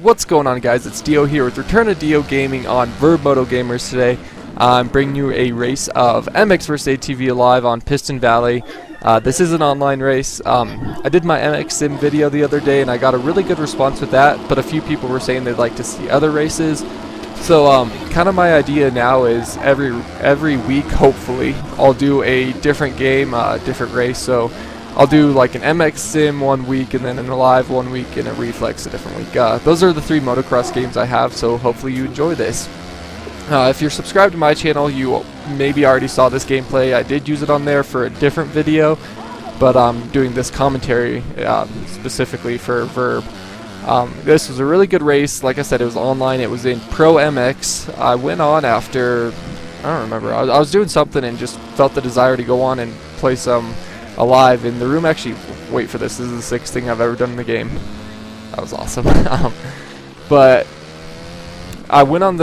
What's going on, guys? It's DeeO here with Return of DeeO Gaming on vurbmotogamers today. I'm bringing you a race of MX vs ATV live on Piston Valley. This is an online race. I did my MX Sim video the other day and I got a really good response with that, but a few people were saying they'd like to see other races. So kind of my idea now is every week, hopefully, I'll do a different game, different race. So I'll do like an MX Sim one week, and then an Alive one week, and a Reflex a different week. Those are the 3 motocross games I have, so hopefully you enjoy this. If you're subscribed to my channel, you maybe already saw this gameplay. I did use it on there for a different video, but I'm doing this commentary specifically for Verb. This was a really good race. Like I said, it was online. It was in Pro MX. I went on after, I don't remember, I was doing something and just felt the desire to go on and play some Alive in the room. Actually, wait for this. This is the 6th thing I've ever done in the game. That was awesome. But I went in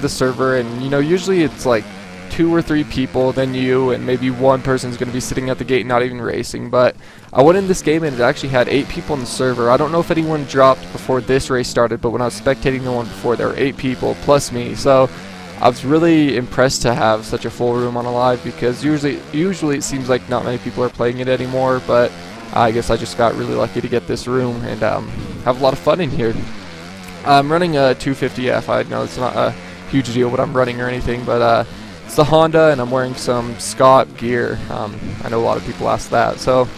the server, and you know, usually it's like 2 or 3 people, then you, and maybe one person's going to be sitting at the gate not even racing. But I went in this game and it actually had 8 people in the server. I don't know if anyone dropped before this race started, but when I was spectating the one before, there were 8 people plus me. So I was really impressed to have such a full room on Alive, because usually it seems like not many people are playing it anymore, but I guess I just got really lucky to get this room and have a lot of fun in here. I'm running a 250F. I know it's not a huge deal what I'm running or anything, but it's the Honda, and I'm wearing some Scott gear. I know a lot of people ask that. So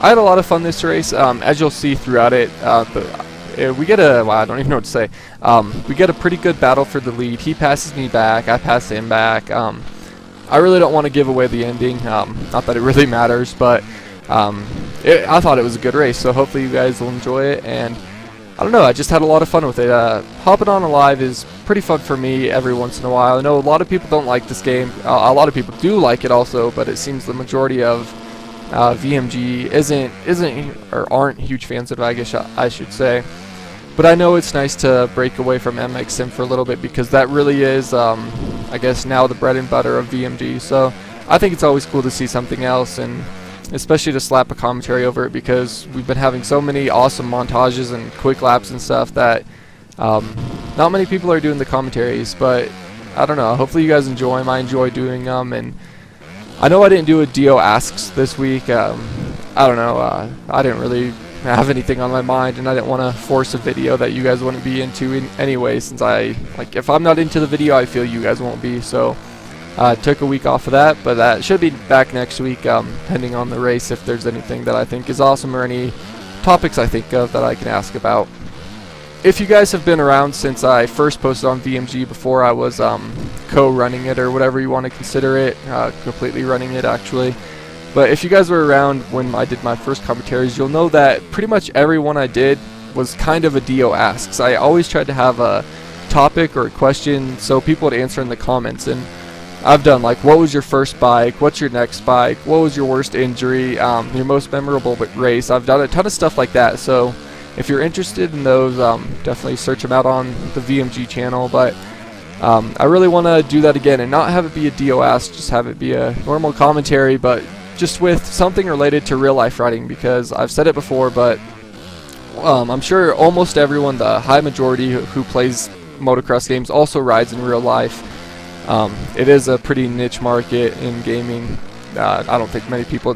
I had a lot of fun this race. As you'll see throughout it, we get a, well, I don't even know what to say. We get a pretty good battle for the lead. He passes me back, I pass him back. I really don't want to give away the ending, not that it really matters, but I thought it was a good race, so hopefully you guys will enjoy it. And I don't know, I just had a lot of fun with it. Hopping on Alive is pretty fun for me every once in a while. I know a lot of people don't like this game. A lot of people do like it also, but it seems the majority of VMG isn't or aren't huge fans of it, I guess I should say. But I know it's nice to break away from MX Sim for a little bit, because that really is, I guess, now the bread and butter of VMG. So I think it's always cool to see something else, and especially to slap a commentary over it, because we've been having so many awesome montages and quick laps and stuff that not many people are doing the commentaries. But I don't know, hopefully you guys enjoy them. I enjoy doing them, and I know I didn't do a DeeO Asks this week. I don't know, I didn't really have anything on my mind, and I didn't want to force a video that you guys wouldn't be into anyway, since if I'm not into the video, I feel you guys won't be. So I took a week off of that, but that should be back next week, depending on the race, if there's anything that I think is awesome or any topics I think of that I can ask about. If you guys have been around since I first posted on VMG, before I was co-running it, or whatever you want to consider it, completely running it actually. But if you guys were around when I did my first commentaries, you'll know that pretty much every one I did was kind of a DeeO Asks. I always tried to have a topic or a question so people would answer in the comments, and I've done like, what was your first bike, what's your next bike, what was your worst injury, your most memorable race. I've done a ton of stuff like that, so if you're interested in those, definitely search them out on the VMG channel. But I really want to do that again, and not have it be a DeeO Ask, just have it be a normal commentary, but just with something related to real life riding, because I've said it before, but I'm sure almost everyone, the high majority who plays motocross games, also rides in real life. It is a pretty niche market in gaming. I don't think many people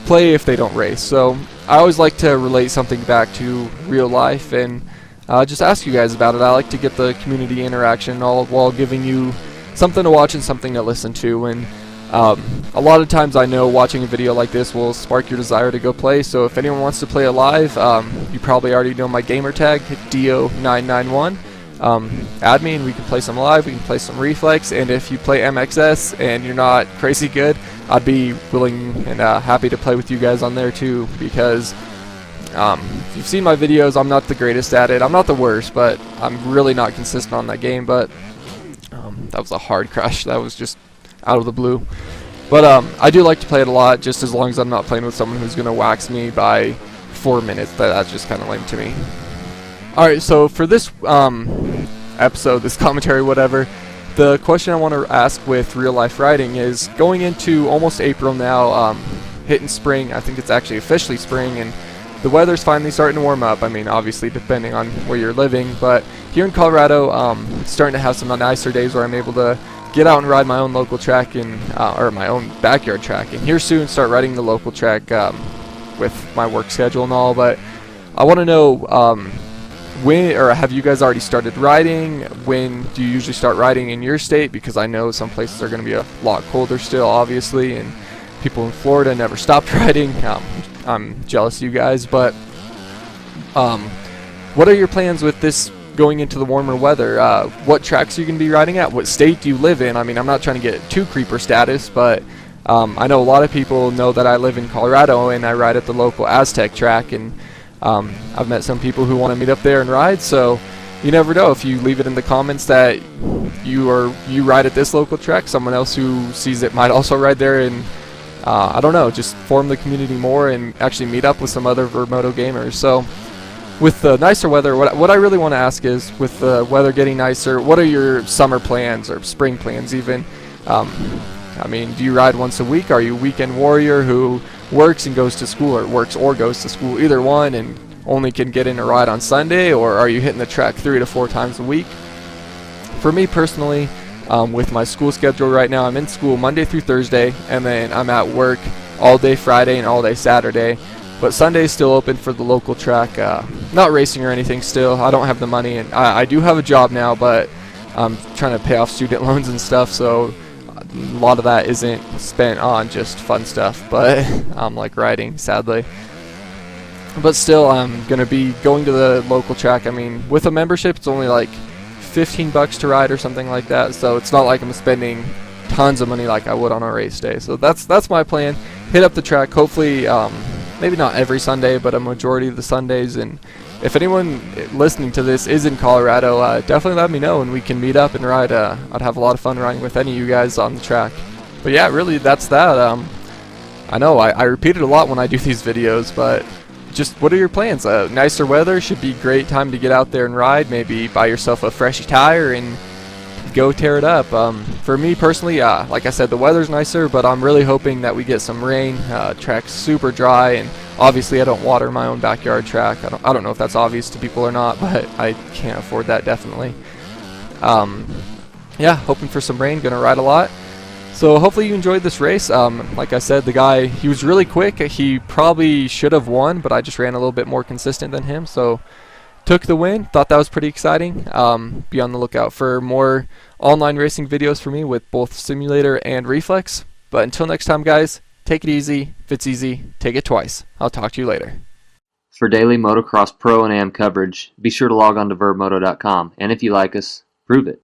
play if they don't race, so I always like to relate something back to real life and just ask you guys about it. I like to get the community interaction all while giving you something to watch and something to listen to. And a lot of times I know watching a video like this will spark your desire to go play, so if anyone wants to play Alive, you probably already know my gamer tag, DeeO991. Add me and we can play some Alive, we can play some Reflex, and if you play MXS and you're not crazy good, I'd be willing and happy to play with you guys on there too, because if you've seen my videos, I'm not the greatest at it. I'm not the worst, but I'm really not consistent on that game. But that was a hard crash. That was just out of the blue. But I do like to play it a lot, just as long as I'm not playing with someone who's going to wax me by 4 minutes. That's just kind of lame to me. Alright, so for this episode, this commentary, whatever, the question I want to ask with real life riding is, going into almost April now, hitting spring. I think it's actually officially spring, and the weather's finally starting to warm up. I mean, obviously depending on where you're living, but here in Colorado, it's starting to have some nicer days where I'm able to get out and ride my own local track and or my own backyard track, and here soon start riding the local track with my work schedule and all. But I want to know when, or have you guys already started riding? When do you usually start riding in your state? Because I know some places are going to be a lot colder still, obviously, and people in Florida never stopped riding. I'm jealous of you guys, but what are your plans with this going into the warmer weather? What tracks are you going to be riding at? What state do you live in? I mean, I'm not trying to get too creeper status, but I know a lot of people know that I live in Colorado and I ride at the local Aztec track, and I've met some people who want to meet up there and ride, so you never know. If you leave it in the comments that you ride at this local track, someone else who sees it might also ride there, and I don't know, just form the community more and actually meet up with some other VurbMoto gamers. So with the nicer weather, what I really want to ask is, with the weather getting nicer, what are your summer plans or spring plans even? I mean, do you ride once a week? Are you a weekend warrior who works and goes to school, or works or goes to school, either one, and only can get in a ride on Sunday? Or are you hitting the track 3 to 4 times a week? For me personally, with my school schedule right now, I'm in school Monday through Thursday, and then I'm at work all day Friday and all day Saturday. But Sunday is still open for the local track. Not racing or anything still. I don't have the money, and I do have a job now, but I'm trying to pay off student loans and stuff, so a lot of that isn't spent on just fun stuff, but like riding, sadly. But still, I'm going to be going to the local track. I mean, with a membership, it's only like $15 to ride or something like that, so it's not like I'm spending tons of money like I would on a race day. So that's my plan. Hit up the track, hopefully, maybe not every Sunday, but a majority of the Sundays. And if anyone listening to this is in Colorado, definitely let me know and we can meet up and ride. I'd have a lot of fun riding with any of you guys on the track. But yeah, really, that's that. I know I repeat it a lot when I do these videos, but just what are your plans? Nicer weather should be a great time to get out there and ride. Maybe buy yourself a fresh tire and go tear it up. For me personally, like I said, the weather's nicer, but I'm really hoping that we get some rain. Track's super dry, and obviously I don't water my own backyard track. I don't know if that's obvious to people or not, but I can't afford that, definitely. Yeah, hoping for some rain, gonna ride a lot. So hopefully you enjoyed this race. Like I said, the guy, he was really quick. He probably should have won, but I just ran a little bit more consistent than him, so took the win. Thought that was pretty exciting. Be on the lookout for more online racing videos for me with both simulator and reflex. But until next time, guys, take it easy. If it's easy, take it twice. I'll talk to you later. For daily motocross pro and am coverage, be sure to log on to vurbmoto.com, and if you like us, prove it.